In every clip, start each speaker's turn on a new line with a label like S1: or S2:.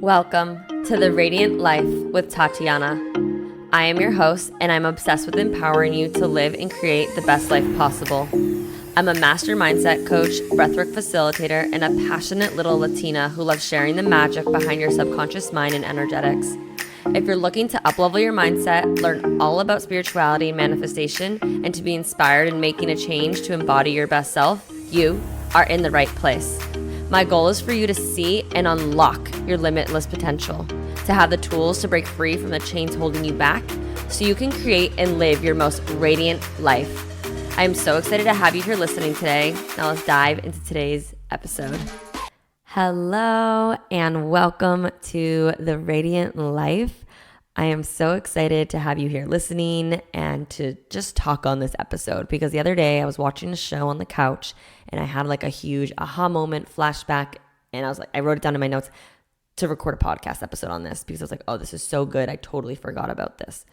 S1: Welcome to the Radiant Life with Tatiana. I am your host, and I'm obsessed with empowering you to live and create the best life possible. I'm a master mindset coach, breathwork facilitator, and a passionate little Latina who loves sharing the magic behind your subconscious mind and energetics. If you're looking to uplevel your mindset, learn all about spirituality and manifestation, and to be inspired in making a change to embody your best self, you are in the right place. My goal is for you to see and unlock your limitless potential, to have the tools to break free from the chains holding you back so you can create and live your most radiant life. I am so excited to have you here listening today. Now let's dive into today's episode. Hello and welcome to the Radiant Life. I am so excited to have you here listening and to just talk on this episode because the other day I was watching a show on the couch and I had like a huge aha moment flashback, and I wrote it down in my notes to record a podcast episode on this because I was like, oh, this is so good. I totally forgot about this.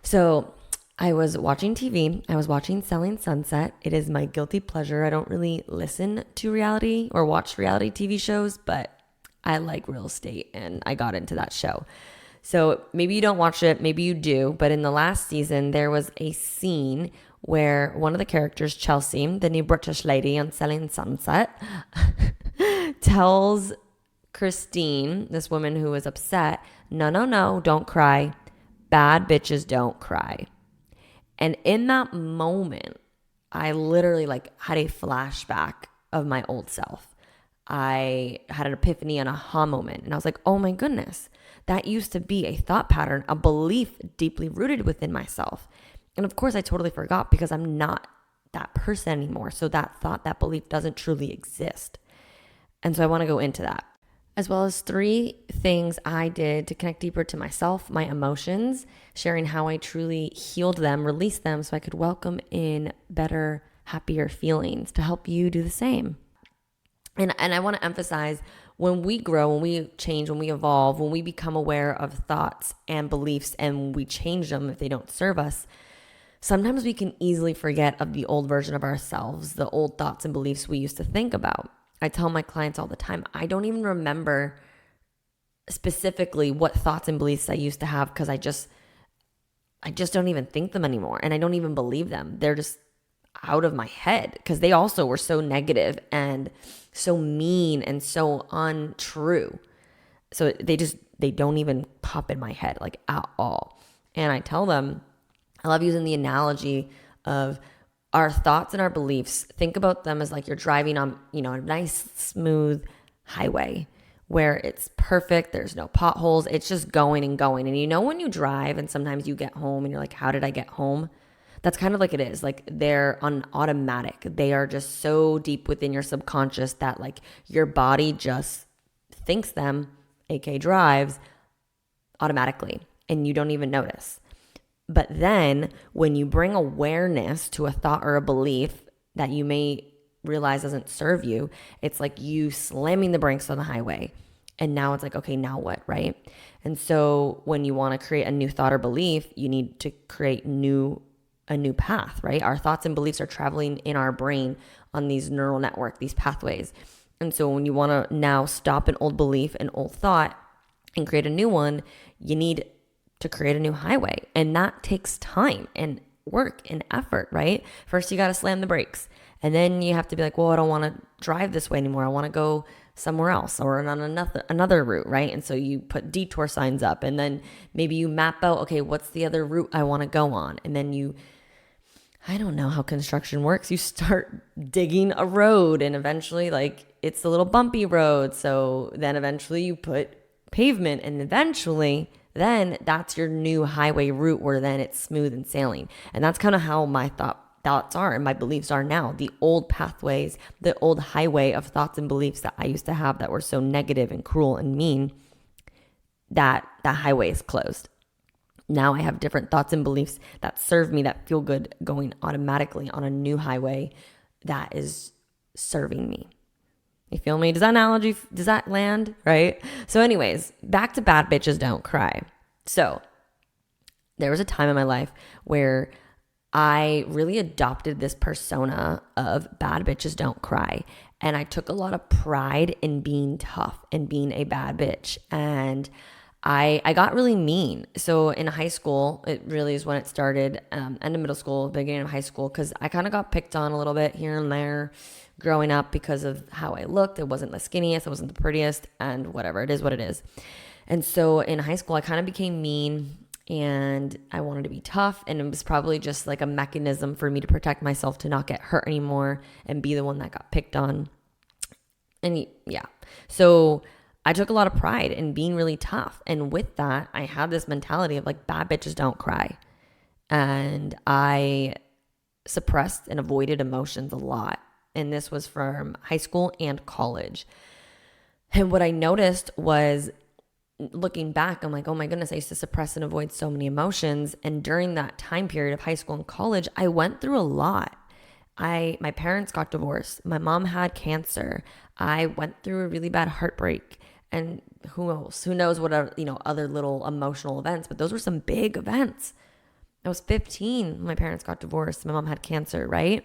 S1: So I was watching TV. I was watching Selling Sunset. It is my guilty pleasure. I don't really listen to reality or watch reality TV shows, but I like real estate and I got into that show. So maybe you don't watch it, maybe you do, but in the last season, there was a scene where one of the characters, Chelsea, the new British lady on Selling Sunset, tells Christine, this woman who was upset, no, don't cry. Bad bitches don't cry. And in that moment, I literally had a flashback of my old self. I had an epiphany and aha moment, and I was like, oh my goodness, that used to be a thought pattern, a belief deeply rooted within myself. And of course, I totally forgot because I'm not that person anymore. So that thought, that belief doesn't truly exist. And so I want to go into that, as well as 3 things I did to connect deeper to myself, my emotions, sharing how I truly healed them, released them so I could welcome in better, happier feelings to help you do the same. And I want to emphasize, when we grow, when we change, when we evolve, when we become aware of thoughts and beliefs and we change them if they don't serve us, sometimes we can easily forget of the old version of ourselves, the old thoughts and beliefs we used to think about. I tell my clients all the time, I don't even remember specifically what thoughts and beliefs I used to have because I just don't even think them anymore, and I don't even believe them. They're just out of my head because they also were so negative and so mean and so untrue. So they don't even pop in my head at all. And I tell them, I love using the analogy of our thoughts and our beliefs. Think about them as like you're driving on, a nice smooth highway where it's perfect. There's no potholes. It's just going and going. And when you drive and sometimes you get home and you're like, how did I get home? That's kind of like it is. Like they're on automatic. They are just so deep within your subconscious that your body just thinks them, aka drives, automatically, and you don't even notice. But then when you bring awareness to a thought or a belief that you may realize doesn't serve you, it's like you slamming the brakes on the highway. And now it's like, okay, now what, right? And so when you want to create a new thought or belief, you need to create a new path, right? Our thoughts and beliefs are traveling in our brain on these neural network, these pathways. And so when you want to now stop an old belief, an old thought, and create a new one, you need to create a new highway. And that takes time and work and effort, right? First, you got to slam the brakes. And then you have to be like, well, I don't want to drive this way anymore. I want to go somewhere else or on another route, right? And so you put detour signs up, and then maybe you map out, okay, what's the other route I want to go on? And then I don't know how construction works. You start digging a road, and eventually it's a little bumpy road. So then eventually you put pavement, and eventually then that's your new highway route where then it's smooth and sailing. And that's kind of how my thoughts are and my beliefs are now. The old pathways, the old highway of thoughts and beliefs that I used to have that were so negative and cruel and mean, that highway is closed. Now I have different thoughts and beliefs that serve me, that feel good, going automatically on a new highway that is serving me. You feel me? Does that land? Right? So anyways, back to bad bitches don't cry. So there was a time in my life where I really adopted this persona of bad bitches don't cry. And I took a lot of pride in being tough and being a bad bitch. And I got really mean. So in high school, it really is when it started, end of middle school, beginning of high school, because I kind of got picked on a little bit here and there growing up because of how I looked. It wasn't the skinniest, it wasn't the prettiest, and whatever. It is what it is. And so in high school, I kind of became mean and I wanted to be tough. And it was probably just like a mechanism for me to protect myself to not get hurt anymore and be the one that got picked on. And yeah, so I took a lot of pride in being really tough. And with that, I had this mentality of like, bad bitches don't cry. And I suppressed and avoided emotions a lot. And this was from high school and college. And what I noticed was, looking back, I'm like, oh my goodness, I used to suppress and avoid so many emotions. And during that time period of high school and college, I went through a lot. My parents got divorced. My mom had cancer. I went through a really bad heartbreak. And who knows what are, other little emotional events, but those were some big events. I was 15 when my parents got divorced. My mom had cancer, right?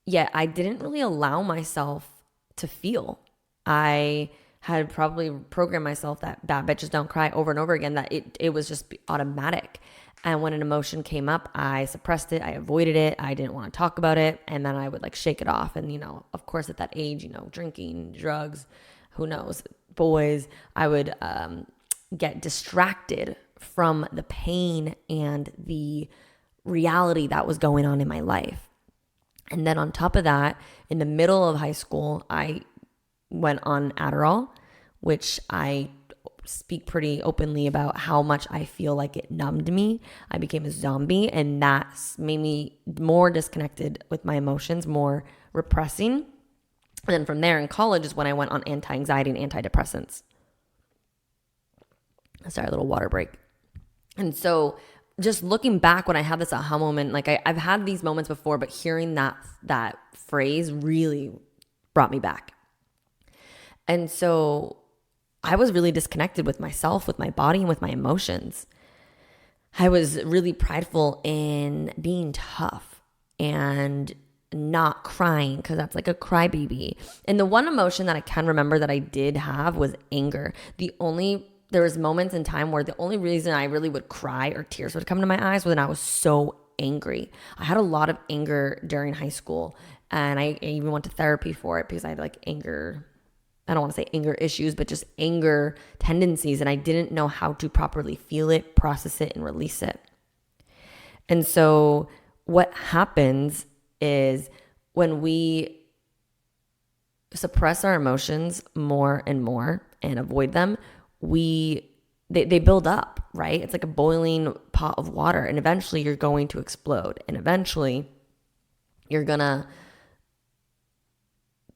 S1: Yet I didn't really allow myself to feel. I had probably programmed myself that bad bitches don't cry over and over again, that it was just automatic. And when an emotion came up, I suppressed it. I avoided it. I didn't want to talk about it. And then I would like shake it off. And, of course, at that age, drinking, drugs, who knows, boys, I would get distracted from the pain and the reality that was going on in my life. And then on top of that, in the middle of high school, I went on Adderall, which I speak pretty openly about how much I feel like it numbed me. I became a zombie, and that made me more disconnected with my emotions, more repressing. And then from there in college is when I went on anti-anxiety and antidepressants. Sorry, a little water break. And so just looking back when I had this aha moment, like I've had these moments before, but hearing that phrase really brought me back. And so I was really disconnected with myself, with my body, and with my emotions. I was really prideful in being tough and not crying, because that's like a crybaby. And the one emotion that I can remember that I did have was anger. There was moments in time where the only reason I really would cry or tears would come to my eyes was when I was so angry. I had a lot of anger during high school, and I even went to therapy for it because I had like anger, I don't want to say anger issues, but just anger tendencies. And I didn't know how to properly feel it, process it, and release it. And so what happens is when we suppress our emotions more and more and avoid them, they build up, right? It's like a boiling pot of water, and eventually you're going to explode, and eventually you're gonna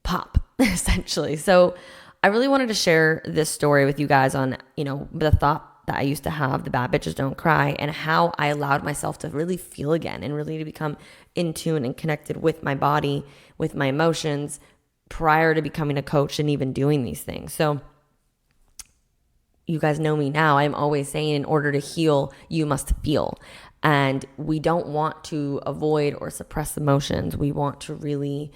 S1: pop, essentially. So I really wanted to share this story with you guys on, the thought that I used to have, the bad bitches don't cry, and how I allowed myself to really feel again and really to become in tune and connected with my body, with my emotions, prior to becoming a coach and even doing these things. So you guys know me now. I'm always saying, in order to heal, you must feel. And we don't want to avoid or suppress emotions. We want to really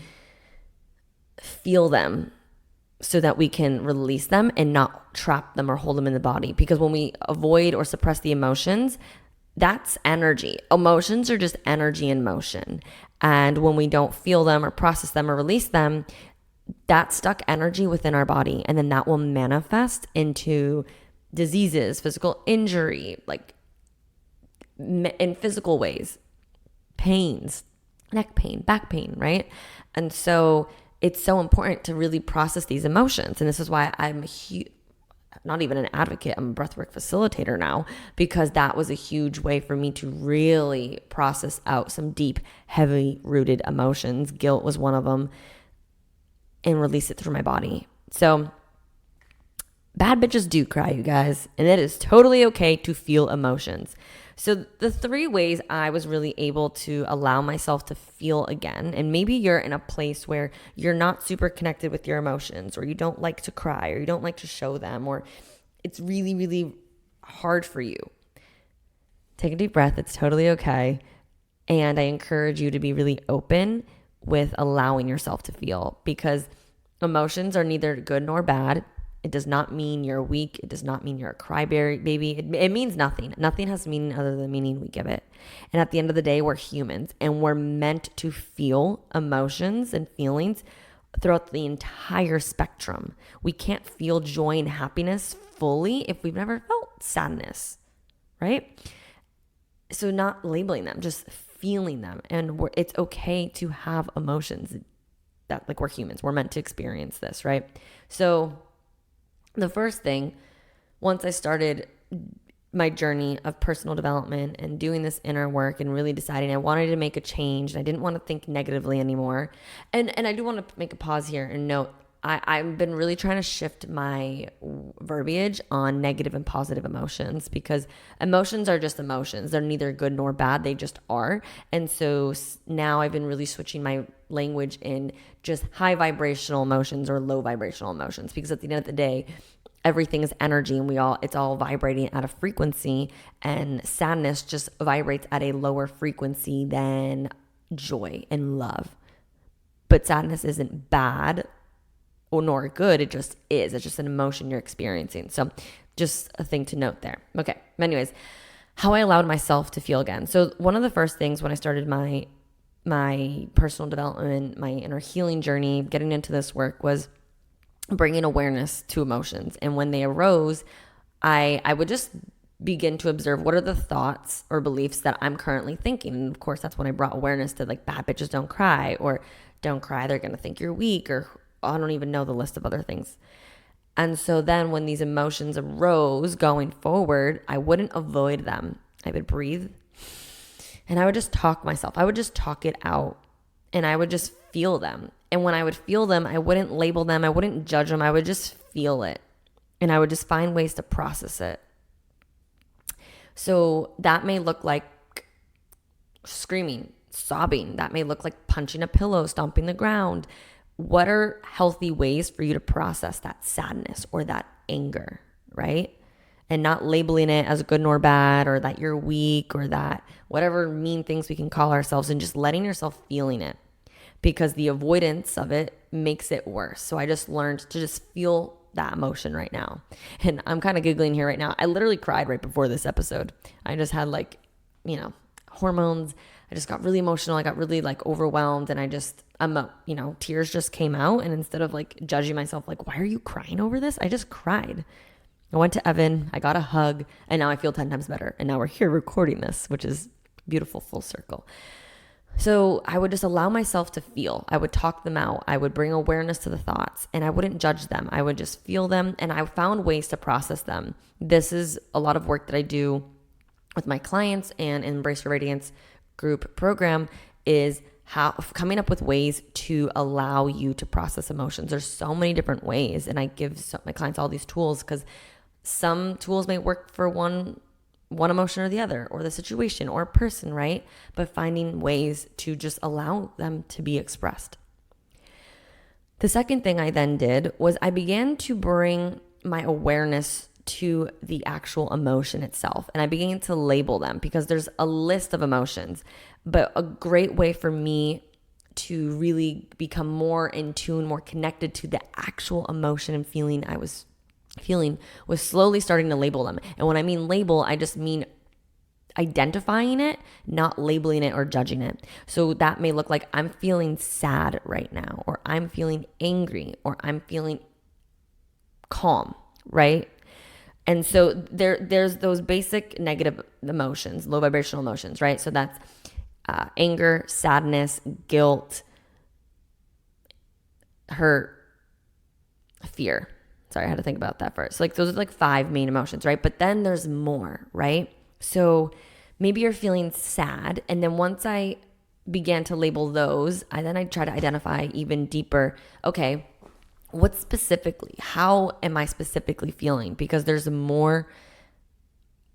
S1: feel them so that we can release them and not trap them or hold them in the body. Because when we avoid or suppress the emotions, that's energy. Emotions are just energy in motion. And when we don't feel them or process them or release them, that's stuck energy within our body. And then that will manifest into diseases, physical injury, like in physical ways, pains, neck pain, back pain, right? And so it's so important to really process these emotions. And this is why I'm not even an advocate, I'm a breathwork facilitator now, because that was a huge way for me to really process out some deep, heavy rooted emotions. Guilt was one of them, and release it through my body. So bad bitches do cry, you guys, and it is totally okay to feel emotions. So the 3 ways I was really able to allow myself to feel again, and maybe you're in a place where you're not super connected with your emotions, or you don't like to cry, or you don't like to show them, or it's really, really hard for you. Take a deep breath. It's totally okay. And I encourage you to be really open with allowing yourself to feel, because Emotions are neither good nor bad. It does not mean you're weak. It does not mean you're a crybaby. It means nothing. Nothing has meaning other than the meaning we give it. And at the end of the day, we're humans and we're meant to feel emotions and feelings throughout the entire spectrum. We can't feel joy and happiness fully if we've never felt sadness, right? So not labeling them, just feeling them. And it's okay to have emotions. That, like, we're humans. We're meant to experience this, right? So the first thing, once I started my journey of personal development and doing this inner work and really deciding I wanted to make a change and I didn't want to think negatively anymore. And I do want to make a pause here and note, I've been really trying to shift my verbiage on negative and positive emotions, because emotions are just emotions. They're neither good nor bad. They just are. And so now I've been really switching my language in just high vibrational emotions or low vibrational emotions, because at the end of the day, everything is energy and it's all vibrating at a frequency, and sadness just vibrates at a lower frequency than joy and love. But sadness isn't bad or nor good. It just is. It's just an emotion you're experiencing. So just a thing to note there. Okay. Anyways, how I allowed myself to feel again. So one of the first things when I started my personal development, my inner healing journey, getting into this work, was bringing awareness to emotions. And when they arose, I would just begin to observe what are the thoughts or beliefs that I'm currently thinking. And of course, that's when I brought awareness to, like, bad bitches don't cry, or don't cry, they're going to think you're weak, or I don't even know the list of other things. And so then when these emotions arose going forward, I wouldn't avoid them. I would breathe and I would just talk myself. I would just talk it out and I would just feel them. And when I would feel them, I wouldn't label them. I wouldn't judge them. I would just feel it. And I would just find ways to process it. So that may look like screaming, sobbing. That may look like punching a pillow, stomping the ground. What are healthy ways for you to process that sadness or that anger, right? And not labeling it as good nor bad, or that you're weak, or that whatever mean things we can call ourselves, and just letting yourself feeling it, because the avoidance of it makes it worse. So I just learned to just feel that emotion right now. And I'm kind of giggling here right now. I literally cried right before this episode. I just had hormones. I just got really emotional. I got really overwhelmed, and tears just came out. And instead of judging myself, why are you crying over this? I just cried. I went to Evan, I got a hug, and now I feel 10 times better. And now we're here recording this, which is beautiful, full circle. So I would just allow myself to feel. I would talk them out. I would bring awareness to the thoughts, and I wouldn't judge them. I would just feel them, and I found ways to process them. This is a lot of work that I do with my clients and Embrace Your Radiance group program, is how coming up with ways to allow you to process emotions. There's so many different ways, and I give my clients all these tools because some tools may work for one emotion or the other, or the situation or person, right? But finding ways to just allow them to be expressed. The second thing I then did was I began to bring my awareness to the actual emotion itself. And I began to label them, because there's a list of emotions. But a great way for me to really become more in tune, more connected to the actual emotion and feeling I was feeling, was slowly starting to label them. And when I mean label, I just mean identifying it, not labeling it or judging it. So that may look like I'm feeling sad right now, or I'm feeling angry, or I'm feeling calm, right? And so there's those basic negative emotions, low vibrational emotions, right? So that's anger, sadness, guilt, hurt, fear. Sorry, I had to think about that first. So those are 5 main emotions, right? But then there's more, right? So maybe you're feeling sad. And then once I began to label those, I try to identify even deeper, okay, how am I specifically feeling? Because there's more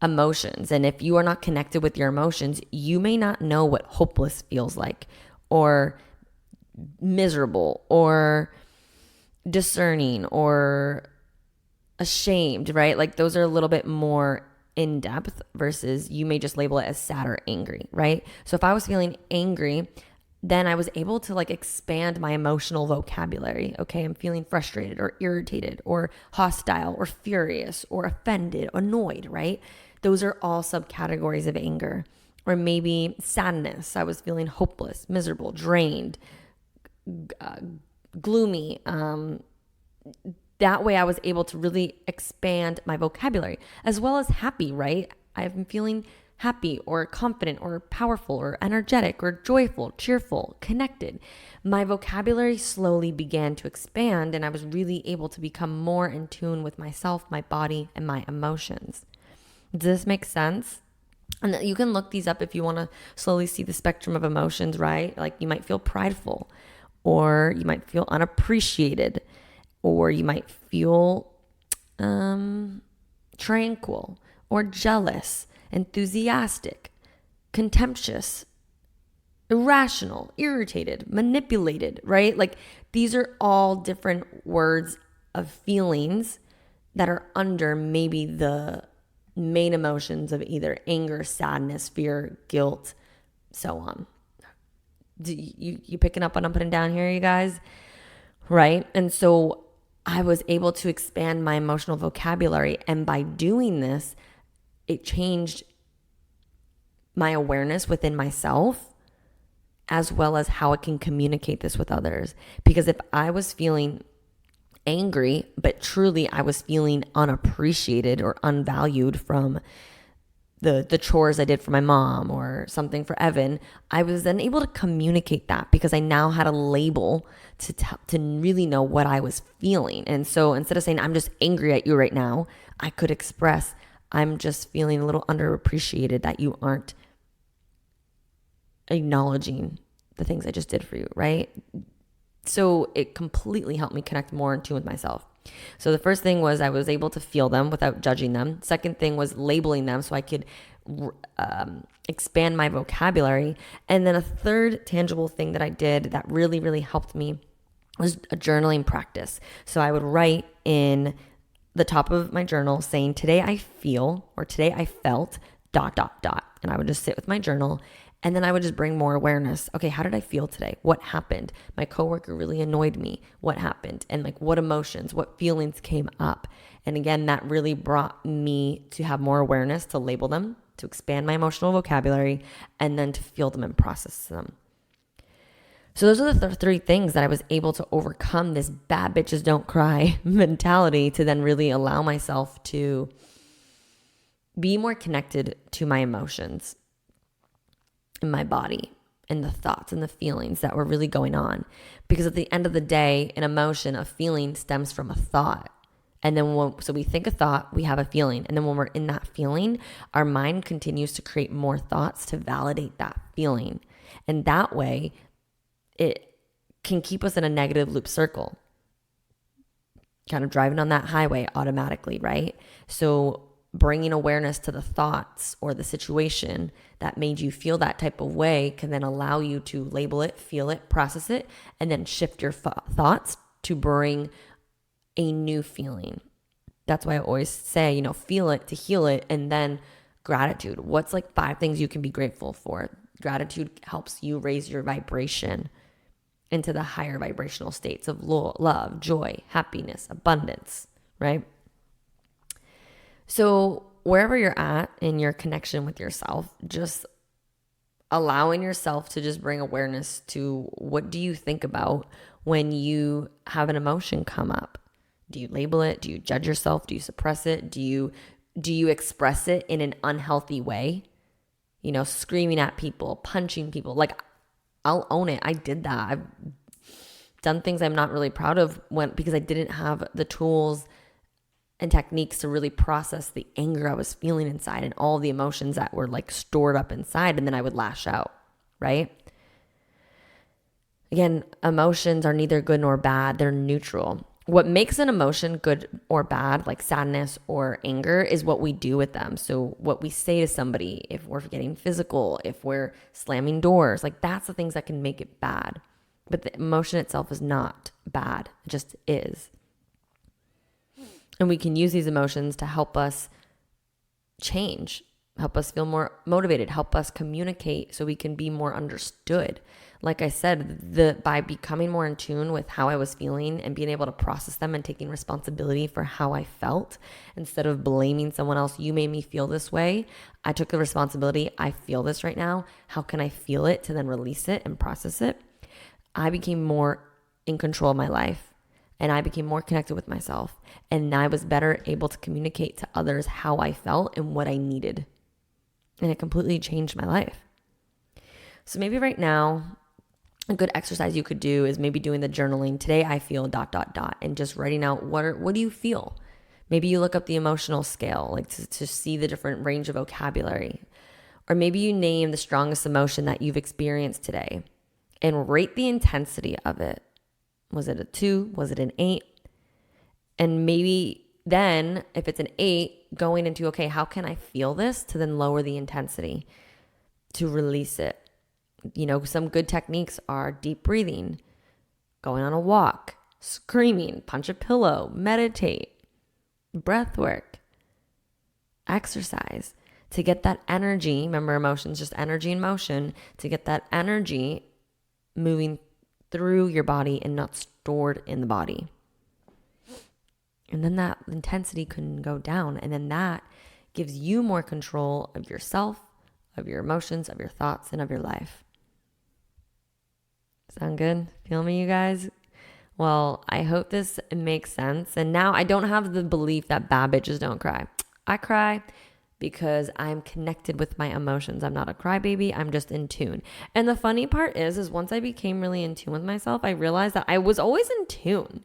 S1: emotions. And if you are not connected with your emotions, you may not know what hopeless feels like, or miserable, or discerning, or ashamed, right? Those are a little bit more in depth, versus you may just label it as sad or angry, right? So if I was feeling angry, then I was able to like expand my emotional vocabulary. Okay, I'm feeling frustrated or irritated or hostile or furious or offended, annoyed, right? Those are all subcategories of anger. Or maybe sadness. I was feeling hopeless, miserable, drained, gloomy. That way I was able to really expand my vocabulary, as well as happy, right? I'm feeling happy or confident or powerful or energetic or joyful, cheerful, connected. My vocabulary slowly began to expand, and I was really able to become more in tune with myself, my body, and my emotions. Does this make sense? And you can look these up if you want to slowly see the spectrum of emotions, right? Like you might feel prideful, or you might feel unappreciated, or you might feel tranquil or jealous, enthusiastic, contemptuous, irrational, irritated, manipulated, right? Like these are all different words of feelings that are under maybe the main emotions of either anger, sadness, fear, guilt, so on. You picking up what I'm putting down here, you guys? Right? And so I was able to expand my emotional vocabulary. And by doing this, it changed my awareness within myself, as well as how I can communicate this with others. Because if I was feeling angry, but truly I was feeling unappreciated or unvalued from the chores I did for my mom or something for Evan, I was then able to communicate that because I now had a label to really know what I was feeling. And so instead of saying, I'm just angry at you right now, I could express, I'm just feeling a little underappreciated that you aren't acknowledging the things I just did for you, right? So it completely helped me connect more in tune with myself. So the first thing was I was able to feel them without judging them. Second thing was labeling them so I could expand my vocabulary. And then a third tangible thing that I did that really, really helped me was a journaling practice. So I would write in the top of my journal saying, today I feel, or today I felt, ... And I would just sit with my journal. And then I would just bring more awareness. Okay, how did I feel today? What happened? My coworker really annoyed me. What happened? And like what emotions, what feelings came up? And again, that really brought me to have more awareness, to label them, to expand my emotional vocabulary, and then to feel them and process them. So those are the three things that I was able to overcome this bad bitches don't cry mentality to then really allow myself to be more connected to my emotions in my body and the thoughts and the feelings that were really going on. Because at the end of the day, an emotion, a feeling stems from a thought. And then so we think a thought, we have a feeling. And then when we're in that feeling, our mind continues to create more thoughts to validate that feeling. And that way, it can keep us in a negative loop circle, kind of driving on that highway automatically, right? So bringing awareness to the thoughts or the situation that made you feel that type of way can then allow you to label it, feel it, process it, and then shift your thoughts to bring a new feeling. That's why I always say, feel it to heal it, and then gratitude. What's like 5 things you can be grateful for? Gratitude helps you raise your vibration into the higher vibrational states of love, joy, happiness, abundance, right? So wherever you're at in your connection with yourself, just allowing yourself to just bring awareness to what do you think about when you have an emotion come up? Do you label it? Do you judge yourself? Do you suppress it? Do you express it in an unhealthy way? Screaming at people, punching people. Like, I'll own it. I did that. I've done things I'm not really proud of because I didn't have the tools and techniques to really process the anger I was feeling inside and all the emotions that were like stored up inside, and then I would lash out, right? Again, emotions are neither good nor bad. They're neutral. What makes an emotion good or bad, like sadness or anger, is what we do with them. So what we say to somebody, if we're getting physical, if we're slamming doors, like that's the things that can make it bad. But the emotion itself is not bad. It just is. And we can use these emotions to help us change, help us feel more motivated, help us communicate so we can be more understood. like I said, by becoming more in tune with how I was feeling and being able to process them and taking responsibility for how I felt, instead of blaming someone else, you made me feel this way. I took the responsibility. I feel this right now. How can I feel it to then release it and process it? I became more in control of my life, and I became more connected with myself. And I was better able to communicate to others how I felt and what I needed. And it completely changed my life. So maybe right now, a good exercise you could do is maybe doing the journaling. Today I feel ... and just writing out what do you feel? Maybe you look up the emotional scale, like to see the different range of vocabulary. Or maybe you name the strongest emotion that you've experienced today and rate the intensity of it. Was it a 2? Was it an 8? And maybe then if it's an 8, going into, okay, how can I feel this, to then lower the intensity to release it. Some good techniques are deep breathing, going on a walk, screaming, punch a pillow, meditate, breathwork, exercise to get that energy. Remember, emotions, just energy and motion, to get that energy moving through your body and not stored in the body. And then that intensity can go down. And then that gives you more control of yourself, of your emotions, of your thoughts, and of your life. Sound good? Feel me, you guys? Well, I hope this makes sense. And now I don't have the belief that bad bitches don't cry. I cry because I'm connected with my emotions. I'm not a crybaby. I'm just in tune. And the funny part is once I became really in tune with myself, I realized that I was always in tune.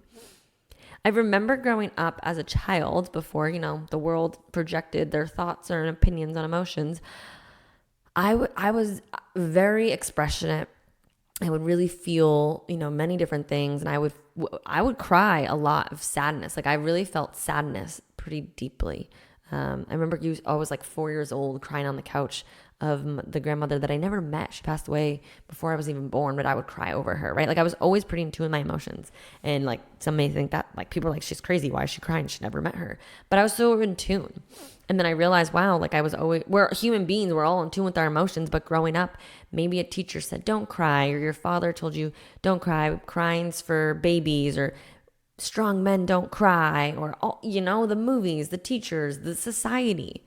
S1: I remember growing up as a child before, the world projected their thoughts or opinions on emotions. I was very expressionate. I would really feel, many different things. And I would cry a lot of sadness. Like I really felt sadness pretty deeply. I remember I was like 4 years old crying on the couch of the grandmother that I never met. She passed away before I was even born, but I would cry over her, right? Like I was always pretty in tune with my emotions. And like some may think that like people are like, she's crazy. Why is she crying? She never met her. But I was so in tune. And then I realized, wow, like we're human beings. We're all in tune with our emotions. But growing up, maybe a teacher said, don't cry, or your father told you, don't cry. Crying's for babies, or strong men don't cry, or all, the movies, the teachers, the society,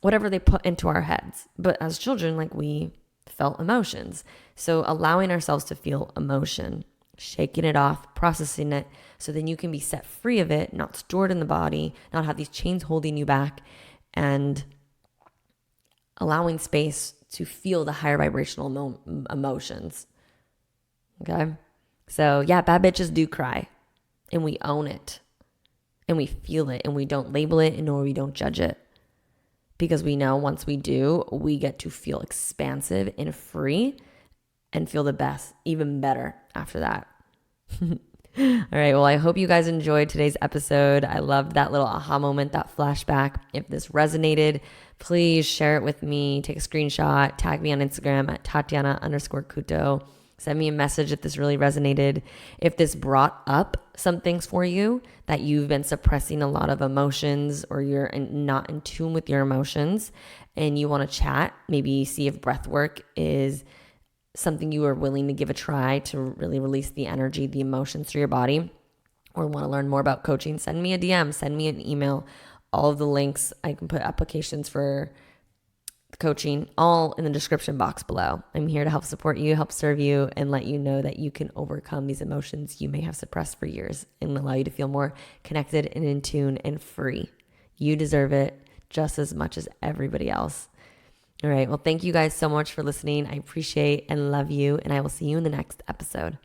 S1: whatever they put into our heads. But as children, like we felt emotions. So allowing ourselves to feel emotion, shaking it off, processing it, so then you can be set free of it, not stored in the body, not have these chains holding you back, and allowing space to feel the higher vibrational emotions. Okay? So yeah, bad bitches do cry, and we own it, and we feel it, and we don't label it, nor we don't judge it. Because we know once we do, we get to feel expansive and free and feel the best, even better after that. All right. Well, I hope you guys enjoyed today's episode. I loved that little aha moment, that flashback. If this resonated, please share it with me. Take a screenshot, tag me on Instagram at Tatiana_Kuto. Send me a message if this really resonated. If this brought up some things for you, that you've been suppressing a lot of emotions, or you're not in tune with your emotions and you want to chat, maybe see if breathwork is something you are willing to give a try to really release the energy, the emotions through your body, or want to learn more about coaching, send me a DM, send me an email. All of the links, I can put applications for coaching all in the description box below. I'm here to help support you, help serve you, and let you know that you can overcome these emotions you may have suppressed for years, and allow you to feel more connected and in tune and free. You deserve it just as much as everybody else. All right. Well, thank you guys so much for listening. I appreciate and love you, and I will see you in the next episode.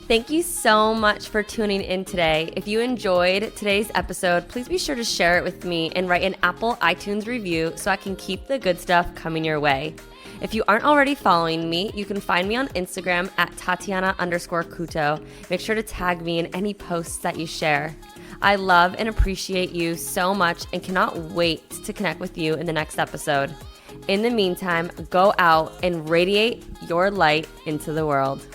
S1: Thank you so much for tuning in today. If you enjoyed today's episode, please be sure to share it with me and write an Apple iTunes review so I can keep the good stuff coming your way. If you aren't already following me, you can find me on Instagram at Tatiana_Kuto. Make sure to tag me in any posts that you share. I love and appreciate you so much and cannot wait to connect with you in the next episode. In the meantime, go out and radiate your light into the world.